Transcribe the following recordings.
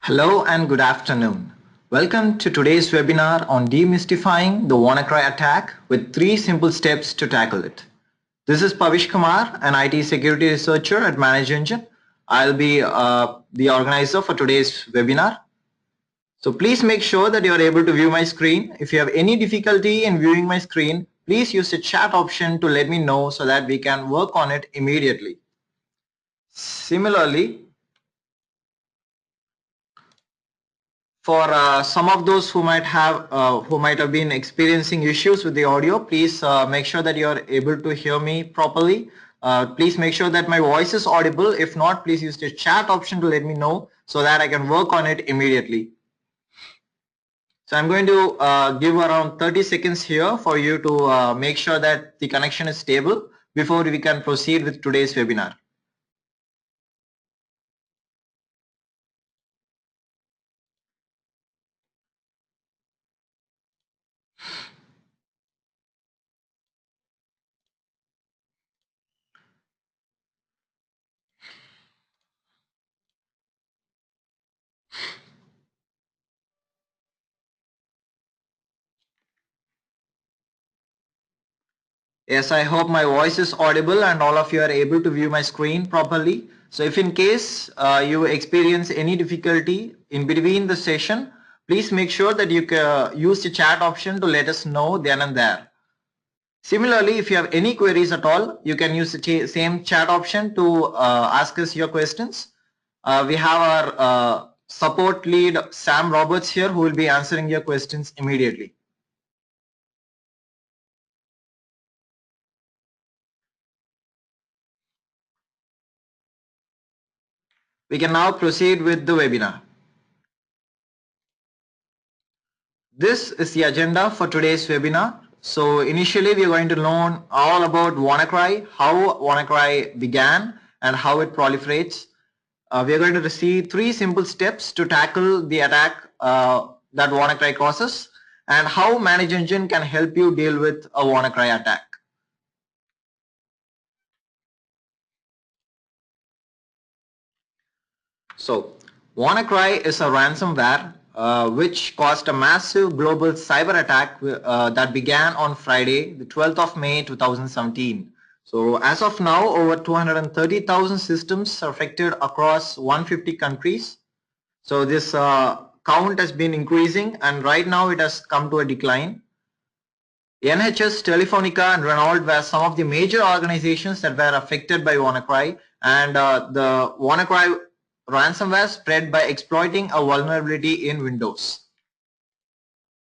Hello and good afternoon. Welcome to today's webinar on demystifying the WannaCry attack with 3 simple steps to tackle it. This is Pavish Kumar, an IT security researcher at ManageEngine. I'll be the organizer for today's webinar. So please make sure that you are able to view my screen. If you have any difficulty in viewing my screen, please use the chat option to let me know so that we can work on it immediately. Similarly, for some of those who might have been experiencing issues with the audio, please make sure that you are able to hear me properly. Please make sure that my voice is audible. If not, please use the chat option to let me know so that I can work on it immediately. So I'm going to give around 30 seconds here for you to make sure that the connection is stable before we can proceed with today's webinar. Yes, I hope my voice is audible and all of you are able to view my screen properly. So if in case you experience any difficulty in between the session, please make sure that you can use the chat option to let us know then and there. Similarly, if you have any queries at all, you can use the same chat option to ask us your questions. We have our support lead Sam Roberts here who will be answering your questions immediately. We can now proceed with the webinar. This is the agenda for today's webinar. So initially we are going to learn all about WannaCry, how WannaCry began and how it proliferates. We are going to receive 3 simple steps to tackle the attack that WannaCry causes and how ManageEngine can help you deal with a WannaCry attack. So WannaCry is a ransomware which caused a massive global cyber attack that began on Friday, the 12th of May 2017. So as of now, over 230,000 systems are affected across 150 countries. So this count has been increasing and right now it has come to a decline. NHS, Telefonica and Renault were some of the major organizations that were affected by WannaCry, and the WannaCry ransomware spread by exploiting a vulnerability in Windows.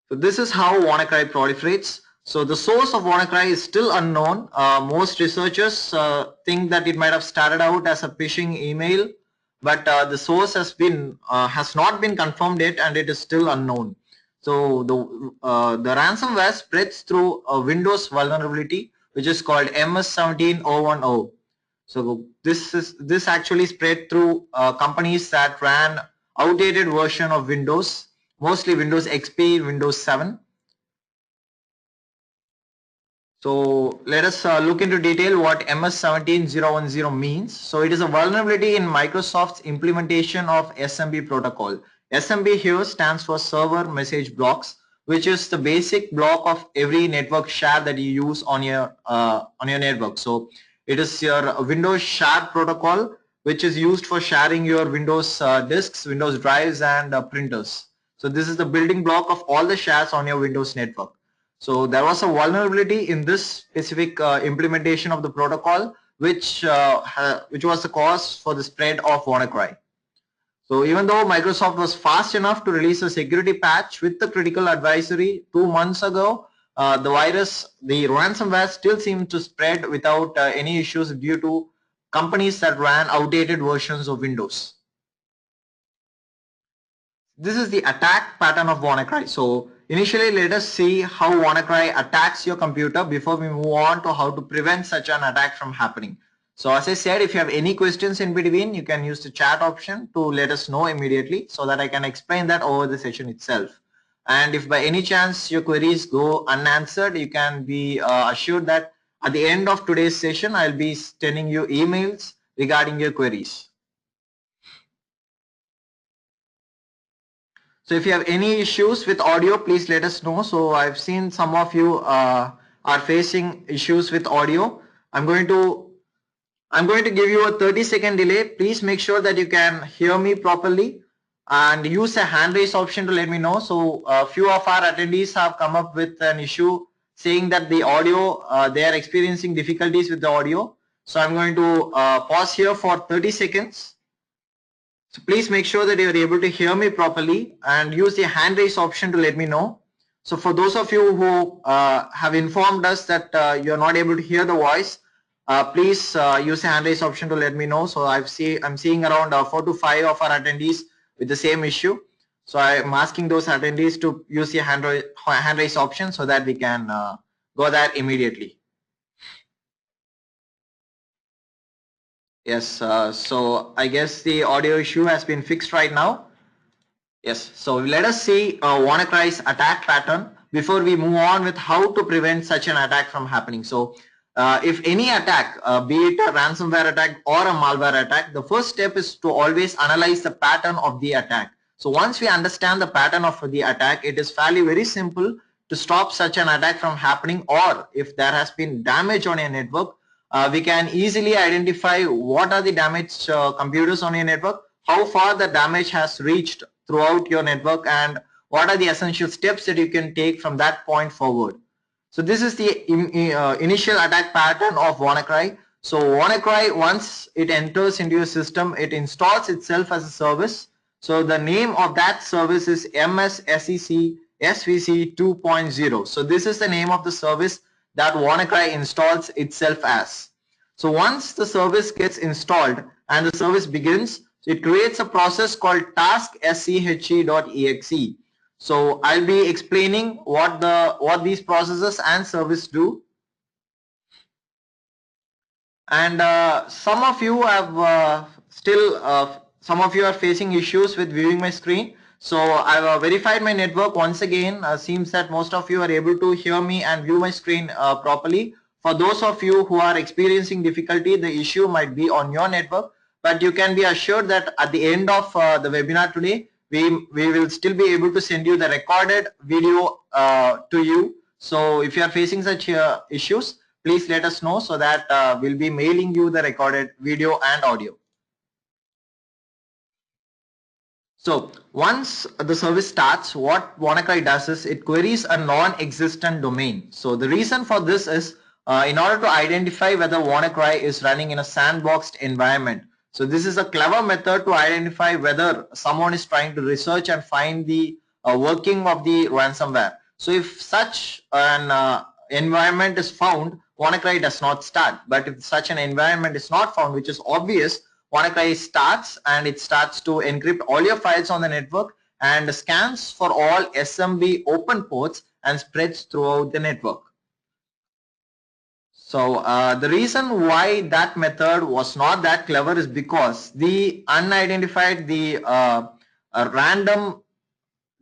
So this is how WannaCry proliferates. So the source of WannaCry is still unknown. Most researchers think that it might have started out as a phishing email, but the source has not been confirmed yet, and it is still unknown. So the ransomware spreads through a Windows vulnerability, which is called MS17010. So this actually spread through companies that ran outdated version of Windows, mostly Windows XP, Windows 7. So let us look into detail what MS17010 means. So it is a vulnerability in Microsoft's implementation of SMB protocol. SMB here stands for server message blocks, which is the basic block of every network share that you use on your network. So it is your Windows share protocol, which is used for sharing your Windows disks, Windows drives, and printers. So this is the building block of all the shares on your Windows network. So there was a vulnerability in this specific implementation of the protocol, which was the cause for the spread of WannaCry. So even though Microsoft was fast enough to release a security patch with the critical advisory 2 months ago, the ransomware still seemed to spread without any issues due to companies that ran outdated versions of Windows. This is the attack pattern of WannaCry. So initially, let us see how WannaCry attacks your computer before we move on to how to prevent such an attack from happening. So as I said, if you have any questions in between, you can use the chat option to let us know immediately so that I can explain that over the session itself. And if by any chance your queries go unanswered, you can be assured that at the end of today's session, I'll be sending you emails regarding your queries. So if you have any issues with audio, please let us know. So I've seen some of you are facing issues with audio. I'm going to give you a 30-second delay. Please make sure that you can hear me properly and use a hand raise option to let me know. So a few of our attendees have come up with an issue saying that the audio, they are experiencing difficulties with the audio. So I'm going to pause here for 30 seconds. So please make sure that you are able to hear me properly and use the hand raise option to let me know. So for those of you who have informed us that you are not able to hear the voice, please use the hand raise option to let me know. So I'm seeing around 4 to 5 of our attendees with the same issue. So I'm asking those attendees to use the hand raise option so that we can go there immediately. Yes, so I guess the audio issue has been fixed right now. Yes, so let us see WannaCry's attack pattern before we move on with how to prevent such an attack from happening. So if any attack, be it a ransomware attack or a malware attack, the first step is to always analyze the pattern of the attack. So once we understand the pattern of the attack, it is fairly very simple to stop such an attack from happening, or if there has been damage on a network, we can easily identify what are the damaged computers on your network, how far the damage has reached throughout your network, and what are the essential steps that you can take from that point forward. So this is the initial attack pattern of WannaCry. So WannaCry, once it enters into your system, it installs itself as a service. So the name of that service is MSSEC SVC 2.0. So this is the name of the service that WannaCry installs itself as. So once the service gets installed and the service begins, it creates a process called task.sche.exe. So I'll be explaining what these processes and service do. And some of you have some of you are facing issues with viewing my screen. So I've verified my network once again. Seems that most of you are able to hear me and view my screen properly. For those of you who are experiencing difficulty, the issue might be on your network, but you can be assured that at the end of the webinar today, we will still be able to send you the recorded video to you. So if you are facing such issues, please let us know so that we'll be mailing you the recorded video and audio. So once the service starts, what WannaCry does is it queries a non-existent domain. So the reason for this is in order to identify whether WannaCry is running in a sandboxed environment. So this is a clever method to identify whether someone is trying to research and find the working of the ransomware. So if such an environment is found, WannaCry does not start. But if such an environment is not found, which is obvious, WannaCry starts and it starts to encrypt all your files on the network and scans for all SMB open ports and spreads throughout the network. So the reason why that method was not that clever is because the unidentified, random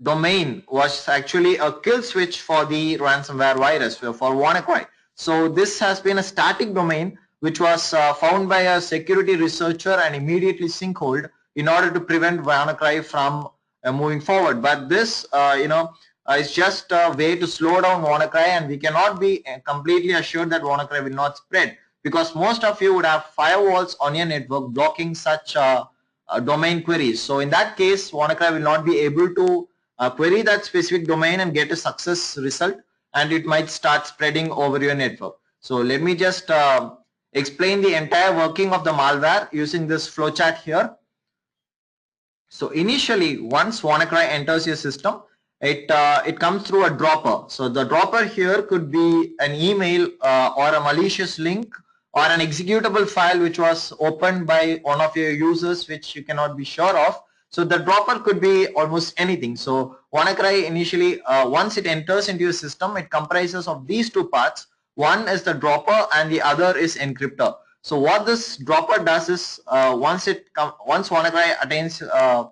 domain was actually a kill switch for the ransomware virus for WannaCry. So this has been a static domain which was found by a security researcher and immediately sinkholed in order to prevent WannaCry from moving forward. But this, is just a way to slow down WannaCry, and we cannot be completely assured that WannaCry will not spread, because most of you would have firewalls on your network blocking such domain queries. So in that case, WannaCry will not be able to query that specific domain and get a success result, and it might start spreading over your network. So let me just explain the entire working of the malware using this flowchart here. So initially, once WannaCry enters your system, it comes through a dropper. So the dropper here could be an email or a malicious link or an executable file which was opened by one of your users which you cannot be sure of. So the dropper could be almost anything. So WannaCry initially, once it enters into your system, it comprises of these two parts. One is the dropper and the other is encryptor. So what this dropper does is once WannaCry attains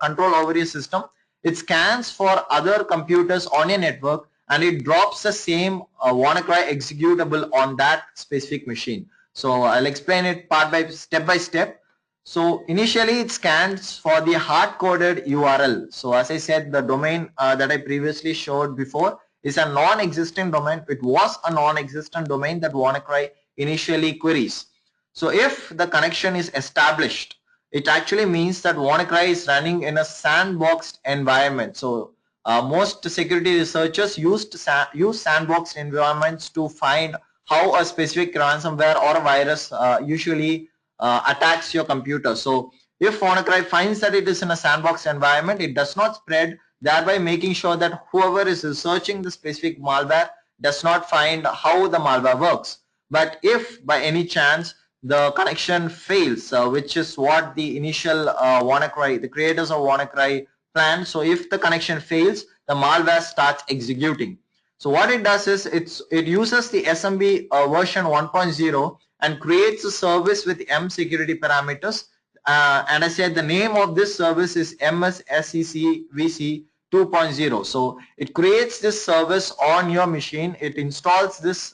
control over your system, it scans for other computers on your network and it drops the same WannaCry executable on that specific machine. So I'll explain it step by step. So initially it scans for the hard-coded URL. So as I said, the domain that I previously showed before is a non-existent domain. It was a non-existent domain that WannaCry initially queries. So if the connection is established, it actually means that WannaCry is running in a sandboxed environment. So most security researchers use sandboxed environments to find how a specific ransomware or a virus usually attacks your computer. So if WannaCry finds that it is in a sandbox environment, it does not spread, thereby making sure that whoever is researching the specific malware does not find how the malware works. But if by any chance the connection fails, which is what the initial WannaCry, the creators of WannaCry planned. So if the connection fails, the malware starts executing. So what it does is it uses the SMB version 1.0 and creates a service with M security parameters. And I said the name of this service is MSSECVC 2.0. So it creates this service on your machine. It installs this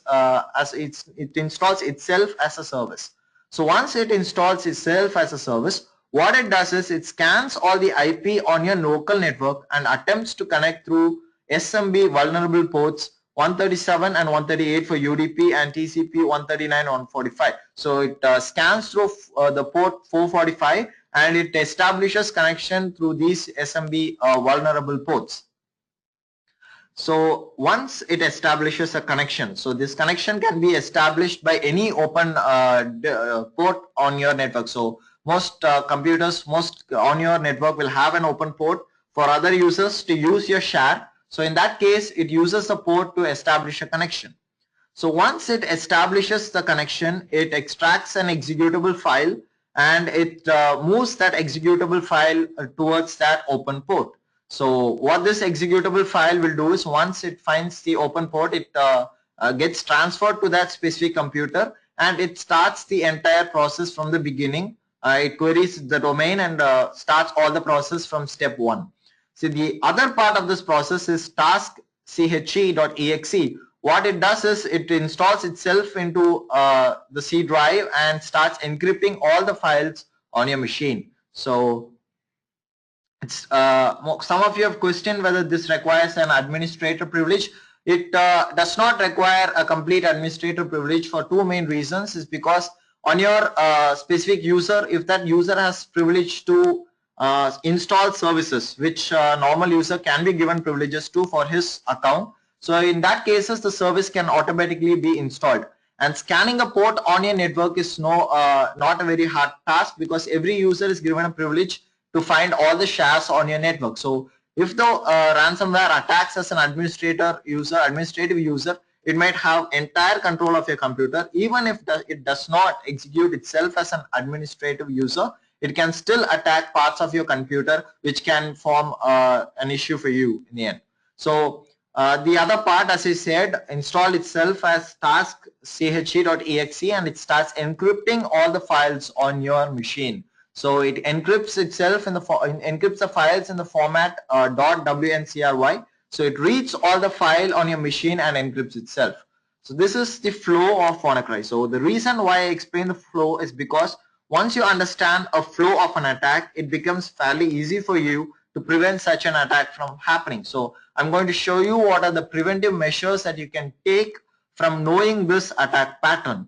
it installs itself as a service. So once it installs itself as a service, what it does is it scans all the IP on your local network and attempts to connect through SMB vulnerable ports 137 and 138 for UDP and TCP 139 and 145. So it scans through the port 445 and it establishes connection through these SMB vulnerable ports. So once it establishes a connection, so this connection can be established by any open port on your network. So most computers, most on your network will have an open port for other users to use your share. So in that case, it uses the port to establish a connection. So once it establishes the connection, it extracts an executable file and it moves that executable file towards that open port. So what this executable file will do is once it finds the open port, it gets transferred to that specific computer and it starts the entire process from the beginning. It queries the domain and starts all the process from step 1. So the other part of this process is task.che.exe. What it does is it installs itself into the C drive and starts encrypting all the files on your machine. So it's some of you have questioned whether this requires an administrator privilege. It does not require a complete administrator privilege for two main reasons. Is because on your specific user, if that user has privilege to install services, which normal user can be given privileges to for his account. So in that cases, the service can automatically be installed. And scanning a port on your network is not a very hard task because every user is given a privilege to find all the shares on your network. So if the ransomware attacks as an administrative user, it might have entire control of your computer. Even if it does not execute itself as an administrative user, it can still attack parts of your computer, which can form an issue for you in the end. So the other part, as I said, install itself as task.che.exe and it starts encrypting all the files on your machine. So it encrypts itself encrypts the files in the format .wncry. So it reads all the file on your machine and encrypts itself. So this is the flow of WannaCry. So the reason why I explain the flow is because once you understand a flow of an attack, it becomes fairly easy for you to prevent such an attack from happening. So I'm going to show you what are the preventive measures that you can take from knowing this attack pattern.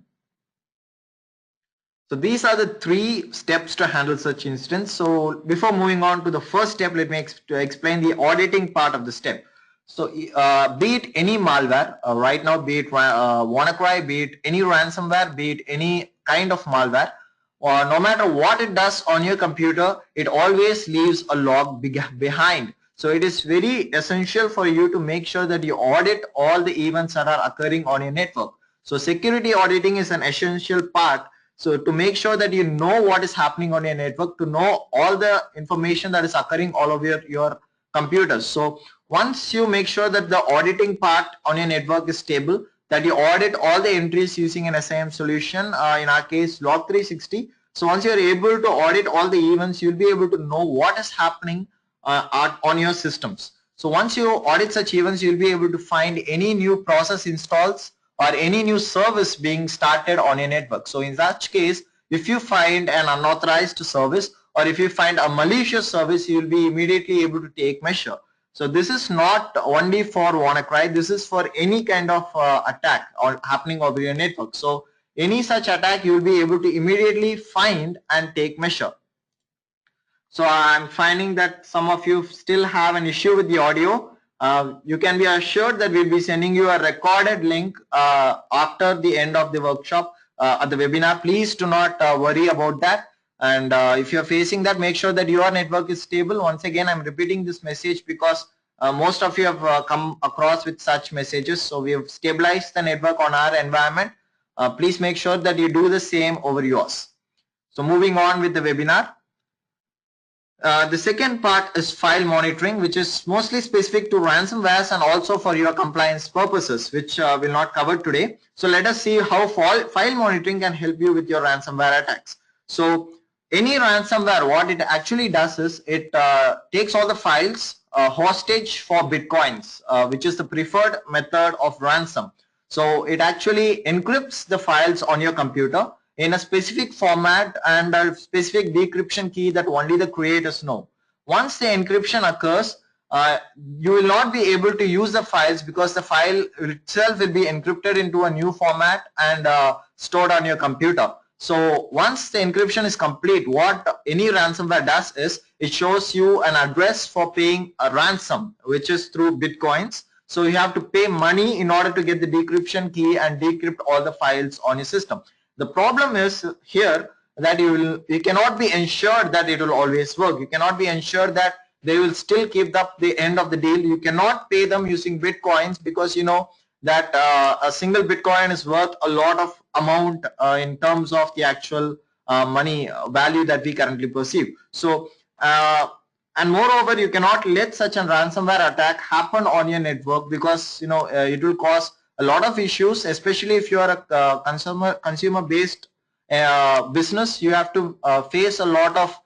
So these are the 3 steps to handle such instance. So before moving on to the first step, let me explain the auditing part of the step. So be it any malware, right now be it WannaCry, be it any ransomware, be it any kind of malware, or no matter what it does on your computer, it always leaves a log behind. So it is very essential for you to make sure that you audit all the events that are occurring on your network. So security auditing is an essential part. So to make sure that you know what is happening on your network, to know all the information that is occurring all over your computers. So once you make sure that the auditing part on your network is stable, that you audit all the entries using an SIM solution, in our case Log360. So once you are able to audit all the events, you'll be able to know what is happening on your systems. So once you audit such events, you'll be able to find any new process installs or any new service being started on your network. So in such case, if you find an unauthorized service or if you find a malicious service, you will be immediately able to take measure. So this is not only for WannaCry, this is for any kind of attack or happening over your network. So any such attack you will be able to immediately find and take measure. So I'm finding that some of you still have an issue with the audio. You can be assured that we'll be sending you a recorded link after the end of the workshop at the webinar. Please do not worry about that. And if you're facing that, make sure that your network is stable. Once again, I'm repeating this message because most of you have come across with such messages. So we have stabilized the network on our environment. Please make sure that you do the same over yours. So moving on with the webinar. The second part is file monitoring, which is mostly specific to ransomwares and also for your compliance purposes, which we'll not cover today. So let us see how file monitoring can help you with your ransomware attacks. So any ransomware, what it actually does is it takes all the files hostage for bitcoins, which is the preferred method of ransom. So it actually encrypts the files on your computer in a specific format and a specific decryption key that only the creators know. Once the encryption occurs, you will not be able to use the files because the file itself will be encrypted into a new format and stored on your computer. So once the encryption is complete, what any ransomware does is it shows you an address for paying a ransom, which is through bitcoins. So you have to pay money in order to get the decryption key and decrypt all the files on your system. The problem is here that you cannot be ensured that it will always work. You cannot be ensured that they will still keep up the end of the deal. You cannot pay them using bitcoins because you know that a single bitcoin is worth a lot of amount in terms of the actual money value that we currently perceive. So and moreover, you cannot let such a ransomware attack happen on your network because you know it will cause a lot of issues, especially if you are a consumer based business. You have to face a lot of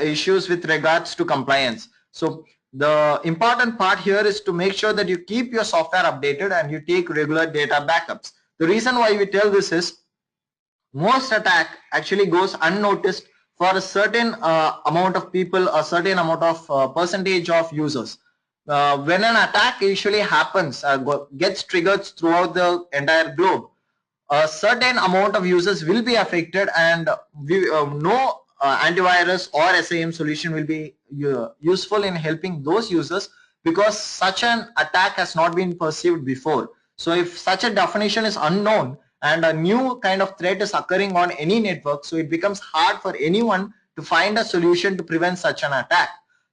issues with regards to compliance. So the important part here is to make sure that you keep your software updated and you take regular data backups. The reason why we tell this is most attack actually goes unnoticed for a certain amount of people, a certain amount of percentage of users. When an attack usually happens, gets triggered throughout the entire globe, a certain amount of users will be affected, and no antivirus or SIM solution will be useful in helping those users because such an attack has not been perceived before. So if such a definition is unknown and a new kind of threat is occurring on any network, so it becomes hard for anyone to find a solution to prevent such an attack.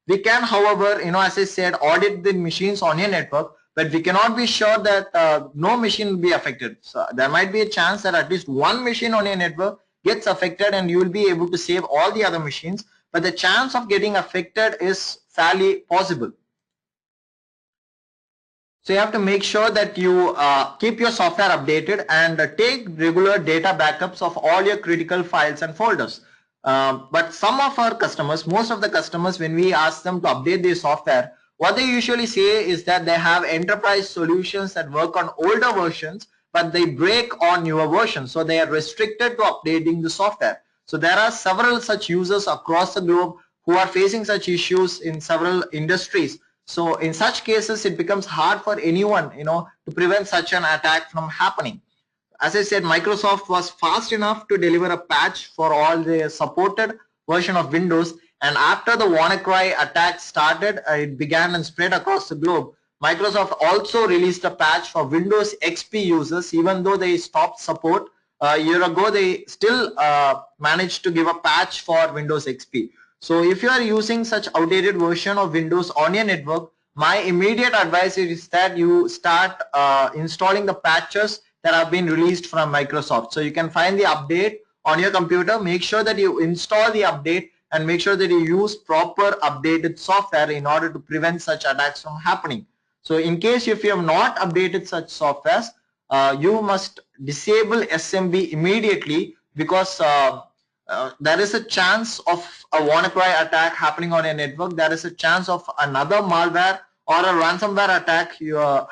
We can, however, as I said, audit the machines on your network, but we cannot be sure that no machine will be affected. So there might be a chance that at least one machine on your network gets affected and you will be able to save all the other machines, but the chance of getting affected is fairly possible. So you have to make sure that you keep your software updated and take regular data backups of all your critical files and folders. But some of our customers, most of the customers, when we ask them to update their software, what they usually say is that they have enterprise solutions that work on older versions, but they break on newer versions. So they are restricted to updating the software. So there are several such users across the globe who are facing such issues in several industries. So in such cases, it becomes hard for anyone, to prevent such an attack from happening. As I said, Microsoft was fast enough to deliver a patch for all the supported version of Windows. And after the WannaCry attack started, it began and spread across the globe. Microsoft also released a patch for Windows XP users, even though they stopped support. A year ago, they still managed to give a patch for Windows XP. So if you are using such outdated version of Windows on your network, my immediate advice is that you start installing the patches that have been released from Microsoft. So you can find the update on your computer, make sure that you install the update and make sure that you use proper updated software in order to prevent such attacks from happening. So in case if you have not updated such softwares, you must disable SMB immediately because there is a chance of a WannaCry attack happening on a network. There is a chance of another malware or a ransomware attack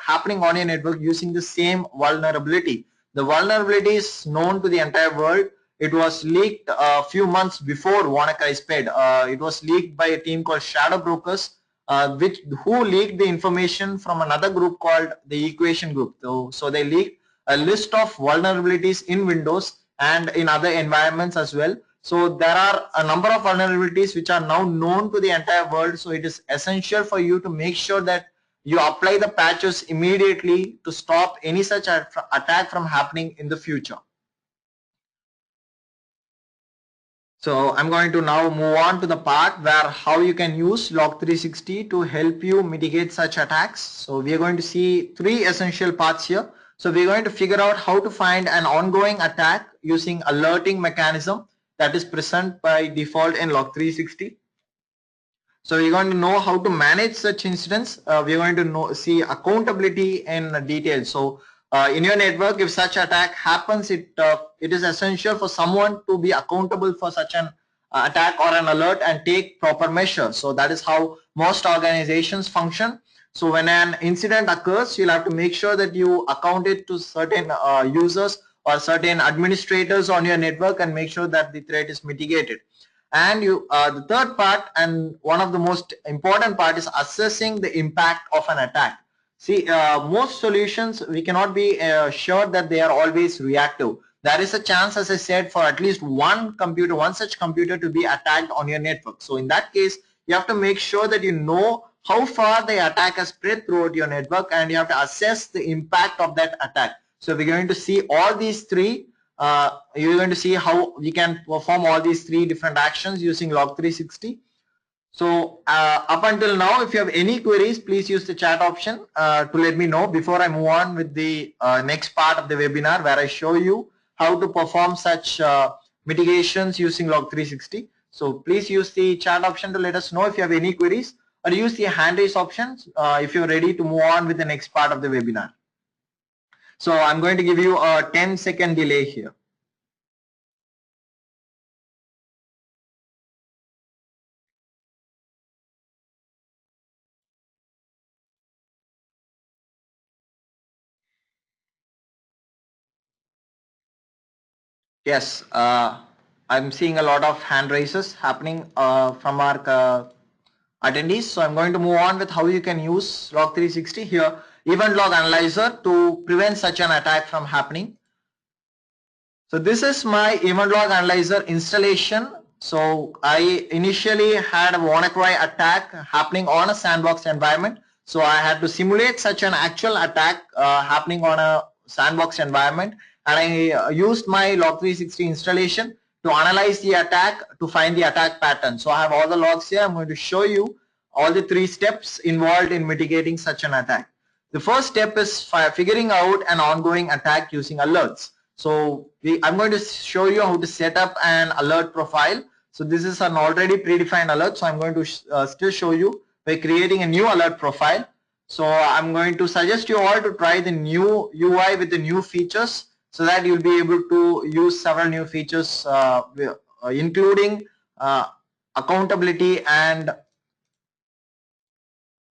happening on a network using the same vulnerability. The vulnerability is known to the entire world. it was leaked a few months before WannaCry spread. It was leaked by a team called Shadow Brokers, who leaked the information from another group called the Equation Group. So they leaked a list of vulnerabilities in Windows and in other environments as well. So there are a number of vulnerabilities which are now known to the entire world. So it is essential for you to make sure that you apply the patches immediately to stop any such attack from happening in the future. So I'm going to now move on to the part where how you can use Log360 to help you mitigate such attacks. So we are going to see three essential parts here. So we're going to figure out how to find an ongoing attack using alerting mechanism that is present by default in Log360. So we're going to know how to manage such incidents. We're going to see accountability in detail. So in your network, if such attack happens, it is essential for someone to be accountable for such an attack or an alert and take proper measures. So that is how most organizations function. So when an incident occurs, you'll have to make sure that you account it to certain users or certain administrators on your network and make sure that the threat is mitigated. And the third part, and one of the most important part, is assessing the impact of an attack. See, most solutions, we cannot be sure that they are always reactive. There is a chance, as I said, for at least one such computer to be attacked on your network. So in that case, you have to make sure that you know how far the attack has spread throughout your network, and you have to assess the impact of that attack. So we're going to see all these three. You're going to see how we can perform all these three different actions using Log360. So up until now, if you have any queries, please use the chat option to let me know before I move on with the next part of the webinar, where I show you how to perform such mitigations using Log360. So please use the chat option to let us know if you have any queries, or use the hand raise options if you're ready to move on with the next part of the webinar. So I'm going to give you a 10-second delay here. Yes, I'm seeing a lot of hand raises happening from our attendees. So I'm going to move on with how you can use Log360 here, event log analyzer, to prevent such an attack from happening. So this is my event log analyzer installation. So I initially had a WannaCry attack happening on a sandbox environment. So I had to simulate such an actual attack happening on a sandbox environment, and I used my Log360 installation to analyze the attack to find the attack pattern. So I have all the logs here. I'm going to show you all the three steps involved in mitigating such an attack. The first step is figuring out an ongoing attack using alerts. So I'm going to show you how to set up an alert profile. So this is an already predefined alert. So I'm going to still show you by creating a new alert profile. So I'm going to suggest you all to try the new UI with the new features, so that you'll be able to use several new features, including accountability and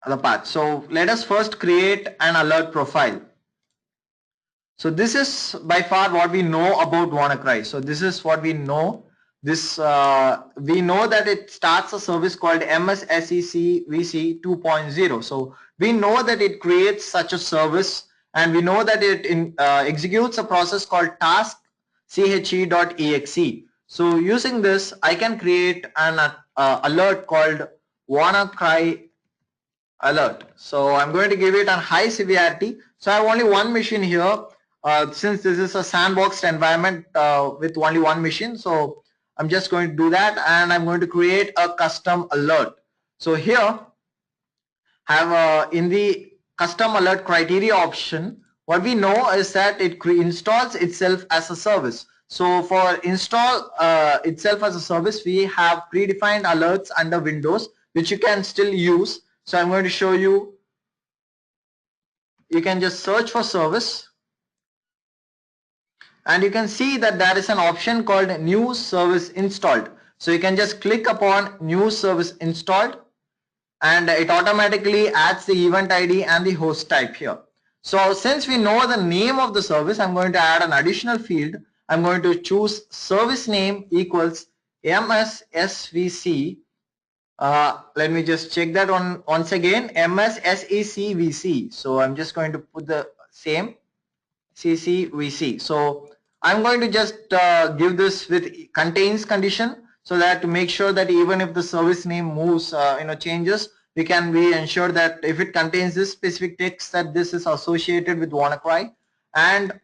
other parts. So let us first create an alert profile. So this is by far what we know about WannaCry. So this is what we know. This we know that it starts a service called MSSEC-VC 2.0. So we know that it creates such a service, and we know that it executes a process called task che.exe. So using this, I can create an alert called WannaCry alert. So I'm going to give it a high severity. So I have only one machine here, since this is a sandboxed environment with only one machine. So I'm just going to do that, and I'm going to create a custom alert. So here have in the custom alert criteria option, what we know is that it installs itself as a service. So for install itself as a service, we have predefined alerts under Windows, which you can still use. So I'm going to show you. You can just search for service, and you can see that there is an option called new service installed. So you can just click upon new service installed, and it automatically adds the event ID and the host type here. So since we know the name of the service, I'm going to add an additional field, I'm going to choose service name equals MSSVC. Let me just check that on once again, MSSECVC. So I'm just going to put the same CCVC. So I'm going to just give this with contains condition, so that to make sure that even if the service name moves, changes, we can be ensured that if it contains this specific text, that this is associated with WannaCry. And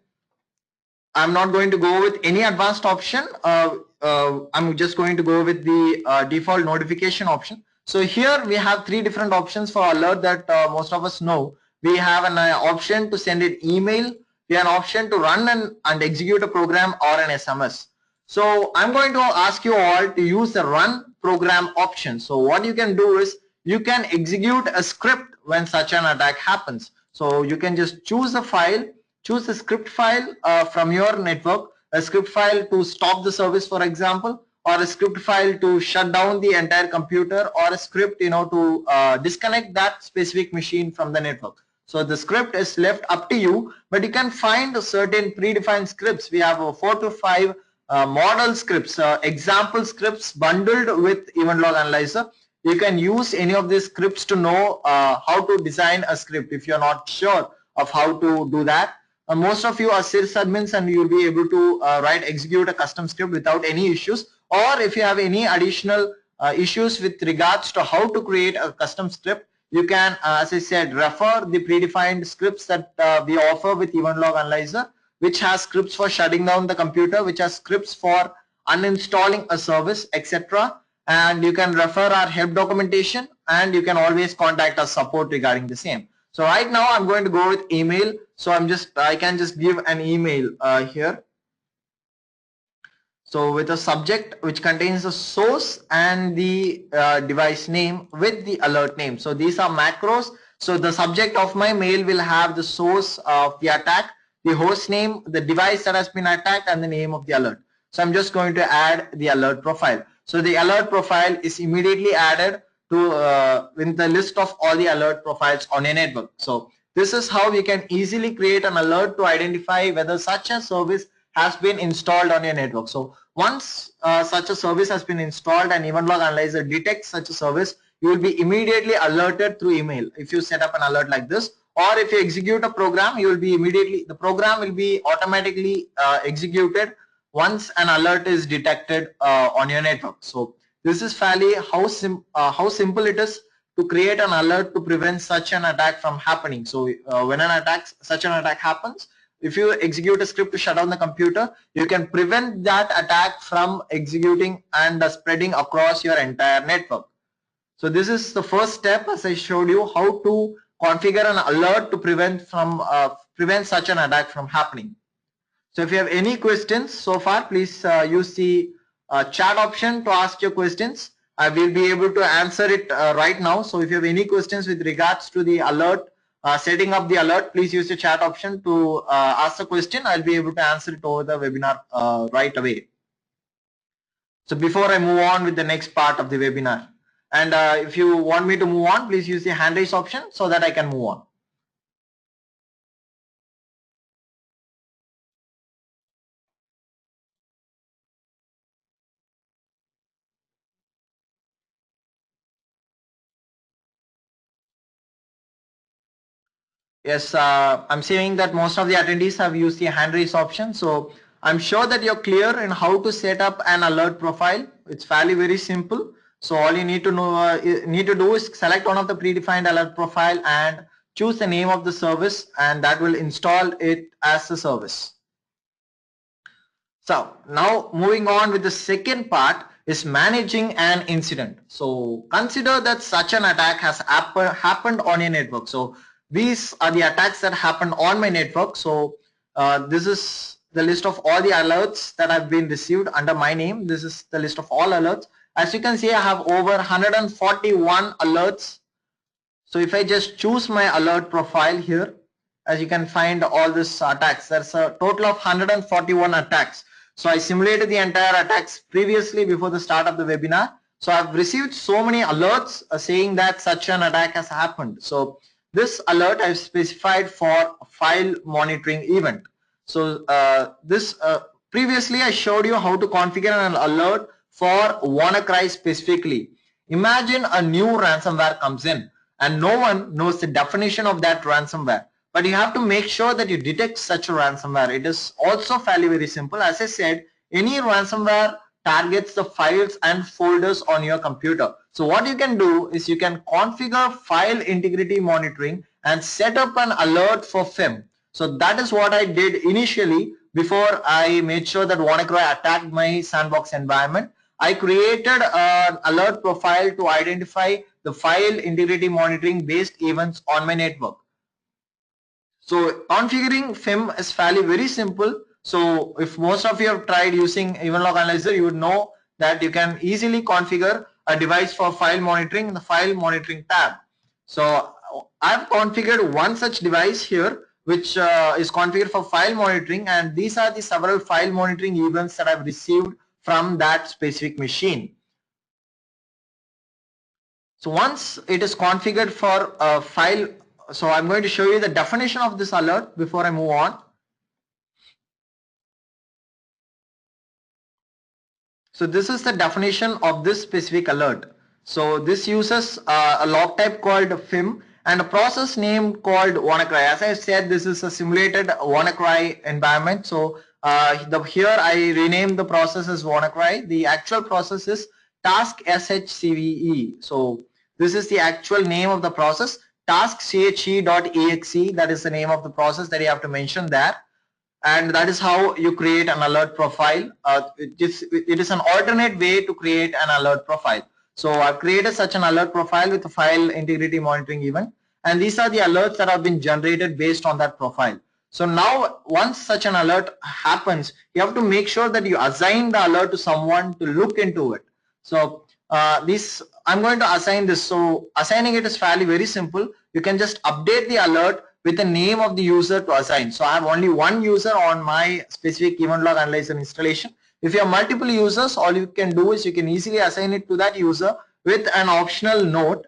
I'm not going to go with any advanced option. I'm just going to go with the default notification option. So here we have three different options for alert that most of us know. We have an option to send an email. We have an option to run and execute a program or an SMS. So I'm going to ask you all to use the run program option. So what you can do is you can execute a script when such an attack happens. So you can just choose a file, choose a script file from your network, a script file to stop the service, for example, or a script file to shut down the entire computer, or a script to disconnect that specific machine from the network. So the script is left up to you, but you can find certain predefined scripts. We have 4 to 5 model scripts, example scripts bundled with event log analyzer. You can use any of these scripts to know how to design a script if you're not sure of how to do that. Most of you are sysadmins and you'll be able to execute a custom script without any issues. Or if you have any additional issues with regards to how to create a custom script, you can, as I said, refer the predefined scripts that we offer with event log analyzer, which has scripts for shutting down the computer, which has scripts for uninstalling a service, etc. And you can refer our help documentation, and you can always contact our support regarding the same. So right now I'm going to go with email. So I can just give an email here. So with a subject which contains the source and the device name with the alert name. So these are macros. So the subject of my mail will have the source of the attack, the host name, the device that has been attacked, and the name of the alert. So I'm just going to add the alert profile. So the alert profile is immediately added to in the list of all the alert profiles on a network. So this is how we can easily create an alert to identify whether such a service has been installed on your network. So once such a service has been installed and event log analyzer detects such a service, you will be immediately alerted through email if you set up an alert like this. Or if you execute a program, you will be the program will be automatically executed once an alert is detected on your network. So this is fairly how simple it is to create an alert to prevent such an attack from happening. So when such an attack happens, if you execute a script to shut down the computer, you can prevent that attack from executing and spreading across your entire network. So this is the first step, as I showed you, how to configure an alert to prevent such an attack from happening. So if you have any questions so far, please use the chat option to ask your questions. I will be able to answer it right now. So if you have any questions with regards to the alert, setting up the alert, please use the chat option to ask the question. I'll be able to answer it over the webinar right away. So before I move on with the next part of the webinar, and if you want me to move on, please use the hand raise option so that I can move on. Yes, I'm seeing that most of the attendees have used the hand raise option. So I'm sure that you're clear in how to set up an alert profile. It's fairly very simple. So all you need to do is select one of the predefined alert profile and choose the name of the service, and that will install it as a service. So now moving on with the second part is managing an incident. So consider that such an attack has happened on your network. So these are the attacks that happened on my network. So this is the list of all the alerts that have been received under my name. This is the list of all alerts. As you can see, I have over 141 alerts. So if I just choose my alert profile here, as you can find all these attacks, there's a total of 141 attacks. So I simulated the entire attacks previously before the start of the webinar. So I've received so many alerts saying that such an attack has happened. So this alert I've specified for file monitoring event. So this Previously, I showed you how to configure an alert for WannaCry specifically. Imagine a new ransomware comes in and no one knows the definition of that ransomware. But you have to make sure that you detect such a ransomware. It is also fairly very simple. As I said, any ransomware targets the files and folders on your computer. So what you can do is you can configure file integrity monitoring and set up an alert for FIM. So that is what I did initially before I made sure that WannaCry attacked my sandbox environment. I created an alert profile to identify the file integrity monitoring based events on my network. So configuring FIM is fairly very simple. So if most of you have tried using event log analyzer, you would know that you can easily configure a device for file monitoring in the file monitoring tab. So I've configured one such device here, which is configured for file monitoring, and these are the several file monitoring events that I've received from that specific machine. So once it is configured for a file, so I'm going to show you the definition of this alert before I move on. So this is the definition of this specific alert. So this uses a log type called FIM and a process name called WannaCry. As I said, this is a simulated WannaCry environment. So here I renamed the process as WannaCry. The actual process is task shcve. So this is the actual name of the process, task che.exe. That is the name of the process that you have to mention there. And that is how you create an alert profile. It is an alternate way to create an alert profile. So I've created such an alert profile with a file integrity monitoring event, and these are the alerts that have been generated based on that profile. So now once such an alert happens, you have to make sure that you assign the alert to someone to look into it. So I'm going to assign this. So assigning it is fairly very simple. You can just update the alert with the name of the user to assign. So I have only one user on my specific event log analyzer installation. If you have multiple users, all you can do is you can easily assign it to that user with an optional note,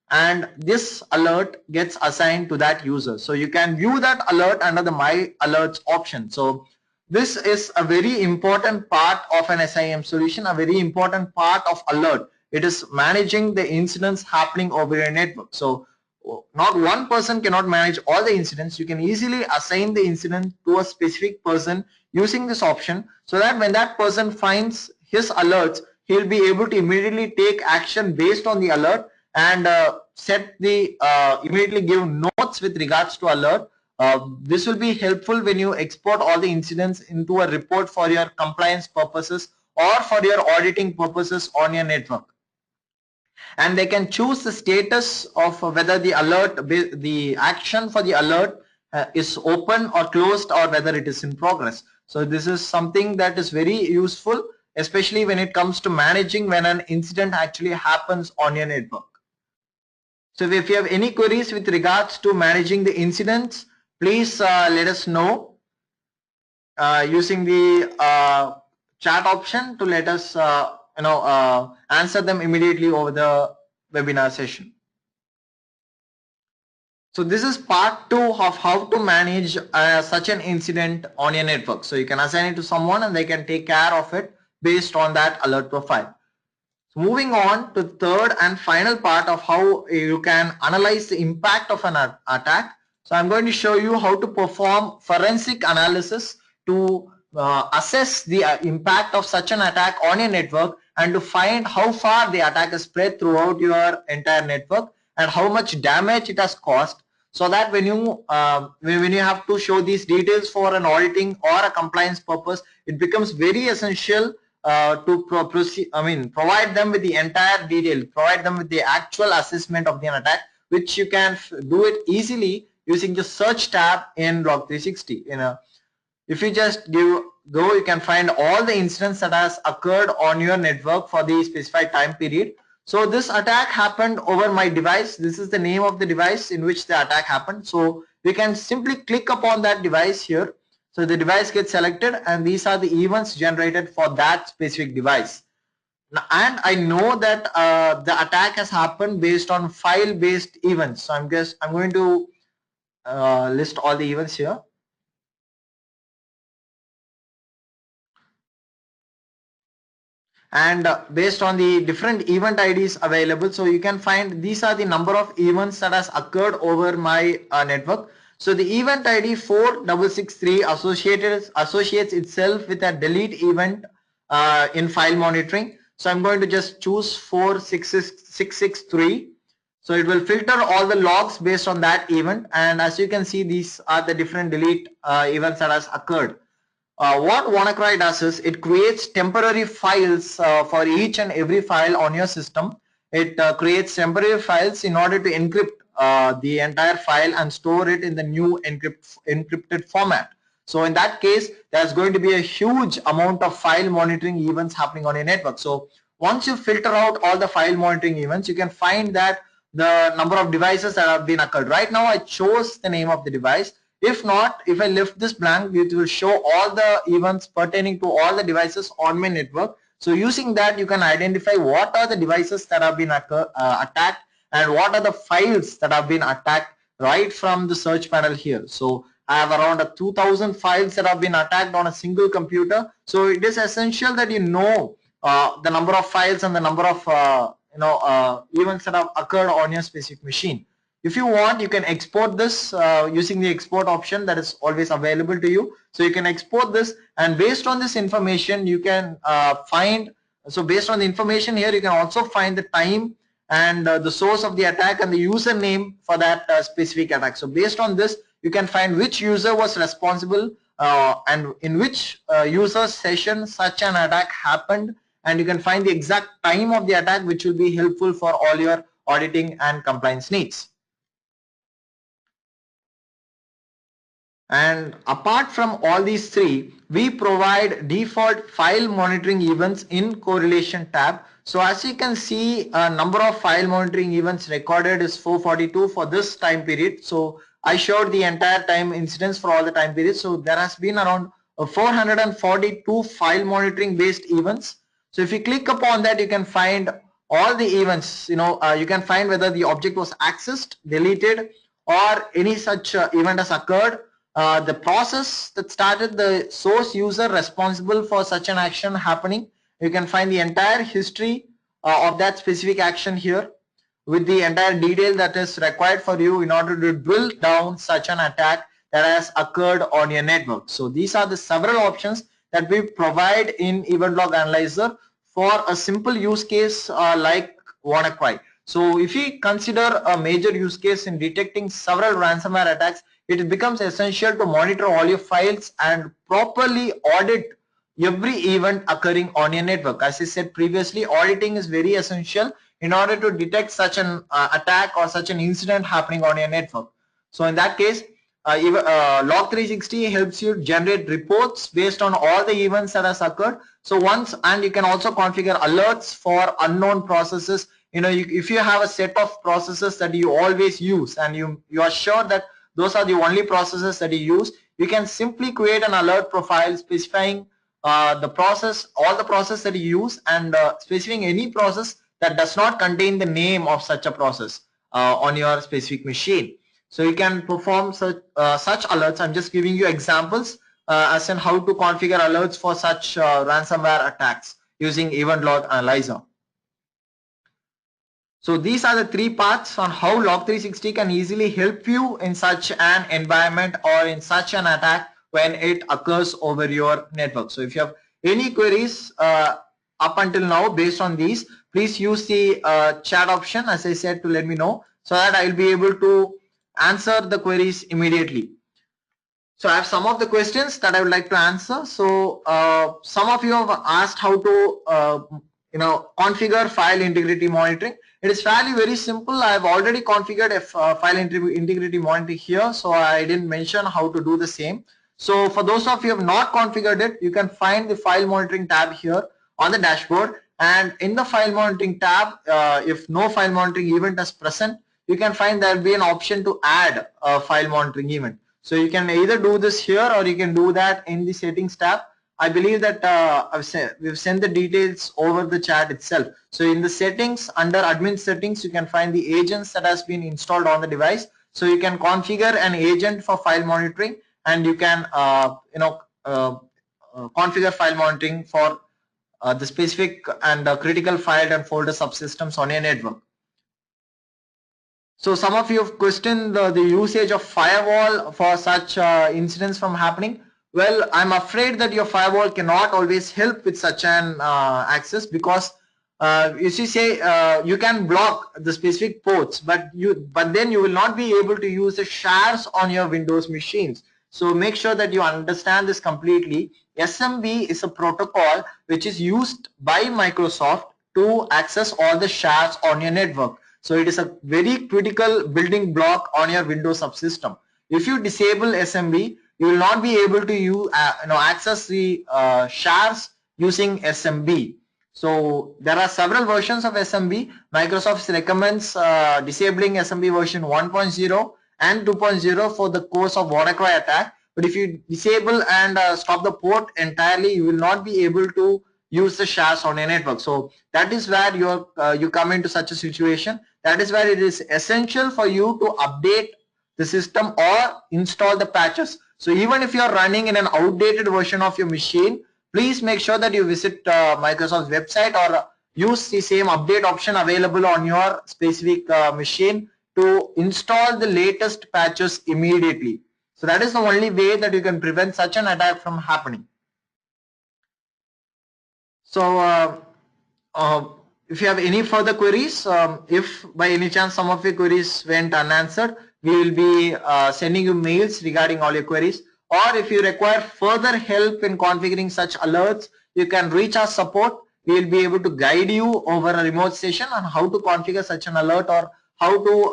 and this alert gets assigned to that user. So you can view that alert under the My Alerts option. So this is a very important part of an SIEM solution, a very important part of alert. It is managing the incidents happening over your network. So not one person cannot manage all the incidents. You can easily assign the incident to a specific person using this option, so that when that person finds his alerts, he'll be able to immediately take action based on the alert and immediately give notes with regards to alert. This will be helpful when you export all the incidents into a report for your compliance purposes or for your auditing purposes on your network. And they can choose the status of whether the action for the alert is open or closed, or whether it is in progress. So this is something that is very useful, especially when it comes to managing when an incident actually happens on your network. So if you have any queries with regards to managing the incidents, please let us know using the chat option to let us answer them immediately over the webinar session. So this is part 2 of how to manage such an incident on your network. So you can assign it to someone and they can take care of it based on that alert profile. So moving on to the third and final part of how you can analyze the impact of an attack. So I'm going to show you how to perform forensic analysis to assess the impact of such an attack on your network, and to find how far the attack is spread throughout your entire network and how much damage it has caused, so that when you have to show these details for an auditing or a compliance purpose, it becomes very essential to provide them with the entire detail, provide them with the actual assessment of the attack, which you can do it easily using the search tab in Log360. If you just go, you can find all the incidents that has occurred on your network for the specified time period. So this attack happened over my device. This is the name of the device in which the attack happened. So we can simply click upon that device here. So the device gets selected, and these are the events generated for that specific device. And I know that the attack has happened based on file-based events. So I'm going to list all the events here. and based on the different event IDs available, so you can find these are the number of events that has occurred over my network. So the event ID 4663 associates itself with a delete event in file monitoring. So I'm going to just choose 46663. So it will filter all the logs based on that event, and as you can see, these are the different delete events that has occurred. What WannaCry does is it creates temporary files for each and every file on your system. It creates temporary files in order to encrypt the entire file and store it in the new encrypted format. So in that case, there's going to be a huge amount of file monitoring events happening on your network. So once you filter out all the file monitoring events, you can find that the number of devices that have been occurred. Right now, I chose the name of the device. If not, if I left this blank, it will show all the events pertaining to all the devices on my network. So using that, you can identify what are the devices that have been attacked and what are the files that have been attacked right from the search panel here. So I have around 2000 files that have been attacked on a single computer. So it is essential that you know the number of files and the number of events that have occurred on your specific machine. If you want, you can export this using the export option that is always available to you. So you can export this, and based on this information you can find, so based on the information here you can also find the time and the source of the attack and the username for that specific attack. So based on this you can find which user was responsible and in which user session such an attack happened, and you can find the exact time of the attack, which will be helpful for all your auditing and compliance needs. And apart from all these three, we provide default file monitoring events in correlation tab. So as you can see, a number of file monitoring events recorded is 442 for this time period. So I showed the entire time incidence for all the time periods. So there has been around 442 file monitoring based events. So if you click upon that, you can find all the events. You can find whether the object was accessed, deleted, or any such event has occurred. The process that started, the source user responsible for such an action happening. You can find the entire history of that specific action here with the entire detail that is required for you in order to drill down such an attack that has occurred on your network. So these are the several options that we provide in Event Log Analyzer for a simple use case like WannaCry. So if we consider a major use case in detecting several ransomware attacks, it becomes essential to monitor all your files and properly audit every event occurring on your network. As I said previously, auditing is very essential in order to detect such an attack or such an incident happening on your network. So in that case, Log360 helps you generate reports based on all the events that has occurred. So and you can also configure alerts for unknown processes. If you have a set of processes that you always use and you are sure that those are the only processes that you use, you can simply create an alert profile specifying all the process that you use, and specifying any process that does not contain the name of such a process on your specific machine. So you can perform such alerts. I'm just giving you examples as in how to configure alerts for such ransomware attacks using Event Log Analyzer. So these are the three parts on how Log360 can easily help you in such an environment or in such an attack when it occurs over your network. So if you have any queries up until now based on these, please use the chat option, as I said, to let me know so that I will be able to answer the queries immediately. So I have some of the questions that I would like to answer. So some of you have asked how to configure file integrity monitoring. It is fairly very simple. I have already configured a file integrity monitoring here, so I didn't mention how to do the same. So for those of you who have not configured it, you can find the file monitoring tab here on the dashboard, and in the file monitoring tab, if no file monitoring event is present, you can find there will be an option to add a file monitoring event. So you can either do this here or you can do that in the settings tab. I believe that we've sent the details over the chat itself. So in the settings, under admin settings, you can find the agents that has been installed on the device. So you can configure an agent for file monitoring, and you can configure file monitoring for the specific and critical file and folder subsystems on your network. So some of you have questioned the usage of firewall for such incidents from happening. Well, I'm afraid that your firewall cannot always help with such an access, because you say you can block the specific ports, but then you will not be able to use the shares on your Windows machines. So make sure that you understand this completely. SMB is a protocol which is used by Microsoft to access all the shares on your network. So it is a very critical building block on your Windows subsystem. If you disable SMB, you will not be able to access the shares using SMB. So there are several versions of SMB. Microsoft recommends disabling SMB version 1.0 and 2.0 for the course of WannaCry attack. But if you disable and stop the port entirely, you will not be able to use the shares on your network. So that is where you come into such a situation. That is where it is essential for you to update the system or install the patches. So even if you are running in an outdated version of your machine, please make sure that you visit Microsoft's website or use the same update option available on your specific machine to install the latest patches immediately. So that is the only way that you can prevent such an attack from happening. So if you have any further queries, if by any chance some of your queries went unanswered, we will be sending you mails regarding all your queries. Or if you require further help in configuring such alerts, you can reach our support. We will be able to guide you over a remote session on how to configure such an alert, or how to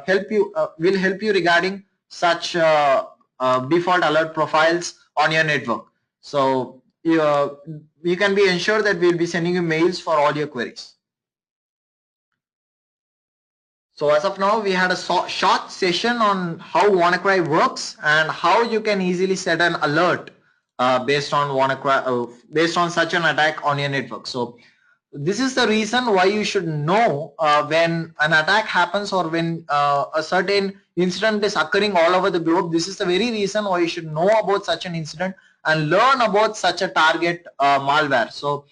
help you. Will help you regarding such default alert profiles on your network. So you can be ensured that we will be sending you mails for all your queries. So as of now, we had a short session on how WannaCry works and how you can easily set an alert based on WannaCry, based on such an attack on your network. So this is the reason why you should know when an attack happens, or when a certain incident is occurring all over the globe. This is the very reason why you should know about such an incident and learn about such a target malware. So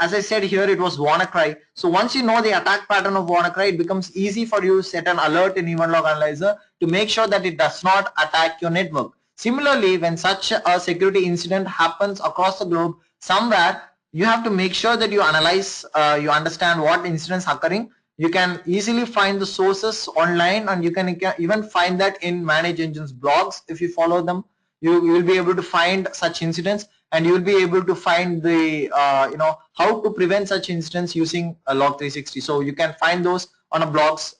as I said here, it was WannaCry. So once you know the attack pattern of WannaCry, it becomes easy for you to set an alert in event log analyzer to make sure that it does not attack your network. Similarly, when such a security incident happens across the globe somewhere, you have to make sure that you analyze, you understand what incidents are occurring. You can easily find the sources online, and you can even find that in Manage Engines blogs. If you follow them, you will be able to find such incidents, and you will be able to find the how to prevent such incidents using Log 360. So you can find those on a blogs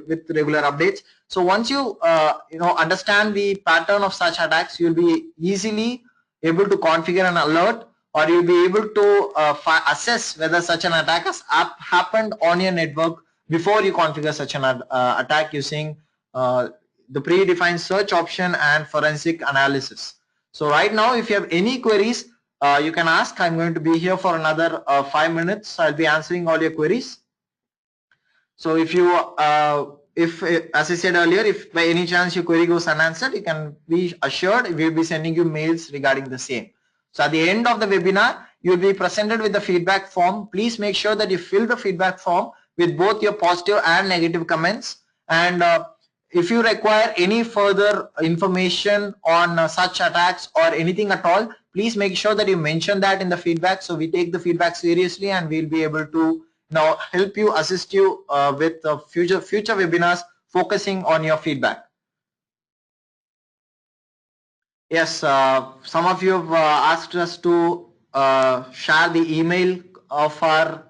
with regular updates. So once you understand the pattern of such attacks, you will be easily able to configure an alert, or you'll be able to assess whether such an attack has happened on your network before you configure such an attack using the predefined search option and forensic analysis. So right now, if you have any queries, you can ask. I'm going to be here for another 5 minutes. I'll be answering all your queries. So if you, as I said earlier, if by any chance your query goes unanswered, you can be assured we'll be sending you mails regarding the same. So at the end of the webinar, you'll be presented with the feedback form. Please make sure that you fill the feedback form with both your positive and negative comments. And if you require any further information on such attacks or anything at all, please make sure that you mention that in the feedback. So we take the feedback seriously, and we'll be able to now help you, assist you with future webinars focusing on your feedback. Yes, some of you have asked us to share the email of our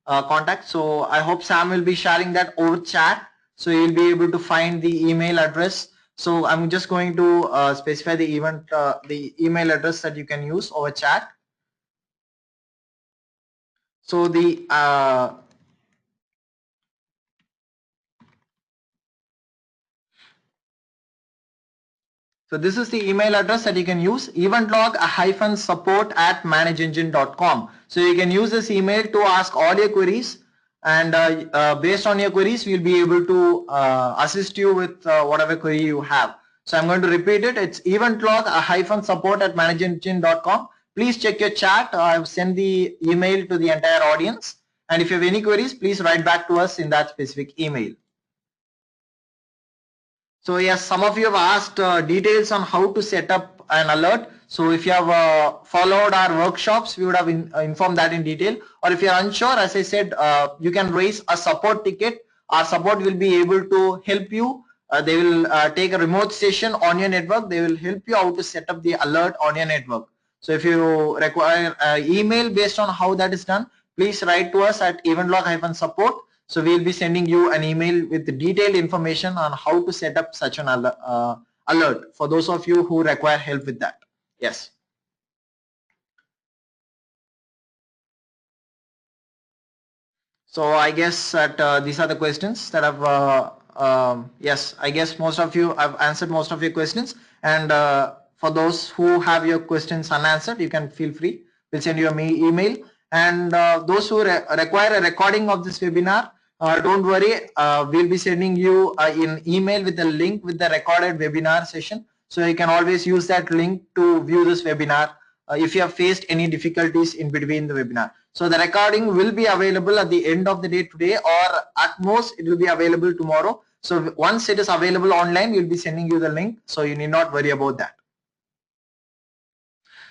contact. So I hope Sam will be sharing that over chat, so you'll be able to find the email address. So I'm just going to specify the email address that you can use over chat. So the so this is the email address that you can use, eventlog-support@manageengine.com. So you can use this email to ask all your queries, and based on your queries, we'll be able to assist you with whatever query you have. So I'm going to repeat it. It's eventlog-support@manageengine.com. Please check your chat. I've sent the email to the entire audience. And if you have any queries, please write back to us in that specific email. So yes, some of you have asked details on how to set up an alert. So if you have followed our workshops, we would have informed that in detail. Or if you are unsure, as I said, you can raise a support ticket. Our support will be able to help you. They will take a remote session on your network. They will help you how to set up the alert on your network. So if you require email based on how that is done, please write to us at eventlog-support. So we'll be sending you an email with detailed information on how to set up such an alert for those of you who require help with that. Yes. So I guess that these are the questions that I've, yes, I guess most of you, I've answered most of your questions. And for those who have your questions unanswered, you can feel free. We'll send you an email. And those who require a recording of this webinar, don't worry, we'll be sending you an email with the link with the recorded webinar session. So you can always use that link to view this webinar if you have faced any difficulties in between the webinar. So the recording will be available at the end of the day today, or at most it will be available tomorrow. So once it is available online, we'll be sending you the link. So you need not worry about that.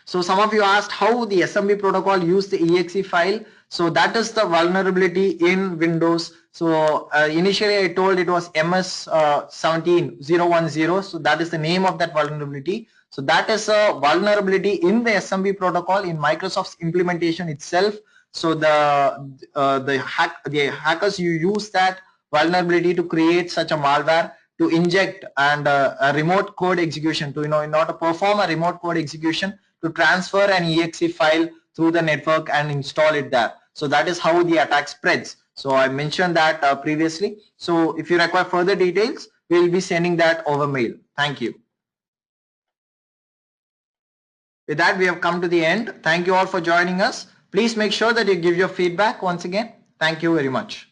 So some of you asked how the SMB protocol use the exe file. So that is the vulnerability in Windows. So initially I told it was MS17010. So that is the name of that vulnerability. So that is a vulnerability in the SMB protocol in Microsoft's implementation itself. So the hackers use that vulnerability to create such a malware to inject and a remote code execution to in order to perform a remote code execution to transfer an exe file through the network and install it there. So that is how the attack spreads. So I mentioned that previously. So if you require further details, we'll be sending that over mail. Thank you. With that, we have come to the end. Thank you all for joining us. Please make sure that you give your feedback once again. Thank you very much.